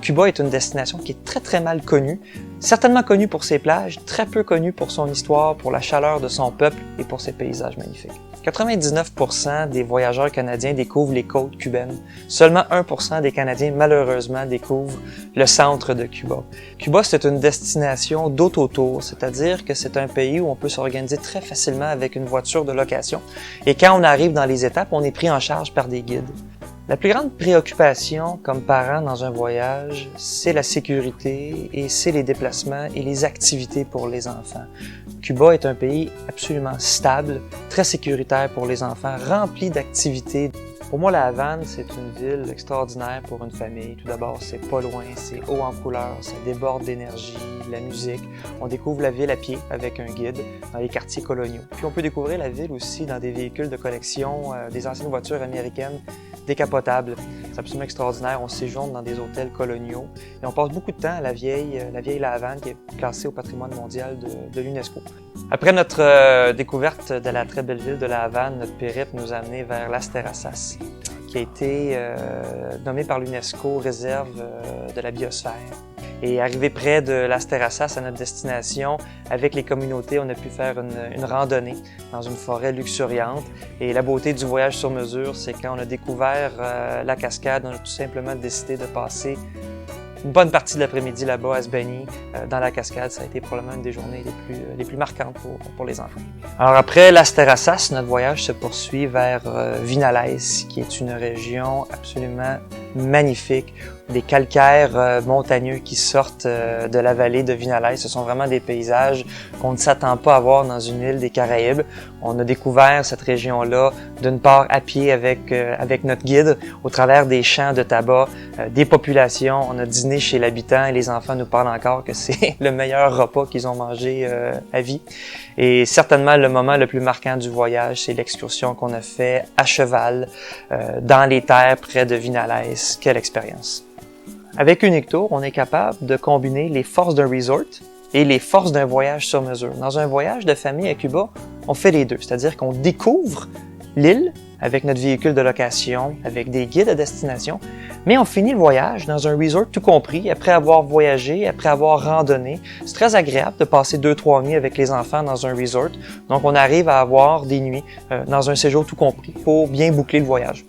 Cuba est une destination qui est très mal connue, certainement connue pour ses plages, très peu connue pour son histoire, pour la chaleur de son peuple et pour ses paysages magnifiques. 99% des voyageurs canadiens découvrent les côtes cubaines. Seulement 1% des Canadiens, malheureusement, découvrent le centre de Cuba. Cuba, c'est une destination d'autotour, c'est-à-dire que c'est un pays où on peut s'organiser très facilement avec une voiture de location. Et quand on arrive dans les étapes, on est pris en charge par des guides. La plus grande préoccupation comme parent dans un voyage, c'est la sécurité et c'est les déplacements et les activités pour les enfants. Cuba est un pays absolument stable, très sécuritaire pour les enfants, rempli d'activités. Pour moi, la Havane, c'est une ville extraordinaire pour une famille. Tout d'abord, c'est pas loin, c'est haut en couleurs, ça déborde d'énergie, de la musique. On découvre la ville à pied avec un guide dans les quartiers coloniaux. Puis on peut découvrir la ville aussi dans des véhicules de collection, des anciennes voitures américaines décapotables. C'est absolument extraordinaire. On séjourne dans des hôtels coloniaux et on passe beaucoup de temps à la vieille La Havane qui est classée au patrimoine mondial de l'UNESCO. Après notre découverte de la très belle ville de la Havane, notre périple nous a amené vers Las Terrazas, qui a été nommé par l'UNESCO réserve de la biosphère. Et arrivé près de Las Terrazas, à notre destination, avec les communautés, on a pu faire une randonnée dans une forêt luxuriante. Et la beauté du voyage sur mesure, c'est quand on a découvert la cascade, on a tout simplement décidé de passer une bonne partie de l'après-midi là-bas à Sbani, dans la cascade. Ça a été probablement une des journées les plus marquantes pour les enfants. Alors après Las Terrazas, notre voyage se poursuit vers Vinales, qui est une région absolument magnifique. Des calcaires montagneux qui sortent de la vallée de Vinales. Ce sont vraiment des paysages qu'on ne s'attend pas à voir dans une île des Caraïbes. On a découvert cette région-là d'une part à pied avec notre guide, au travers des champs de tabac, des populations. On a dîné chez l'habitant et les enfants nous parlent encore que c'est le meilleur repas qu'ils ont mangé à vie. Et certainement le moment le plus marquant du voyage, c'est l'excursion qu'on a fait à cheval dans les terres près de Vinales. Quelle expérience! Avec Unictour, on est capable de combiner les forces d'un resort et les forces d'un voyage sur mesure. Dans un voyage de famille à Cuba, on fait les deux, c'est-à-dire qu'on découvre l'île avec notre véhicule de location, avec des guides à destination, mais on finit le voyage dans un resort tout compris, après avoir voyagé, après avoir randonné. C'est très agréable de passer 2-3 nuits avec les enfants dans un resort, donc on arrive à avoir des nuits dans un séjour tout compris pour bien boucler le voyage.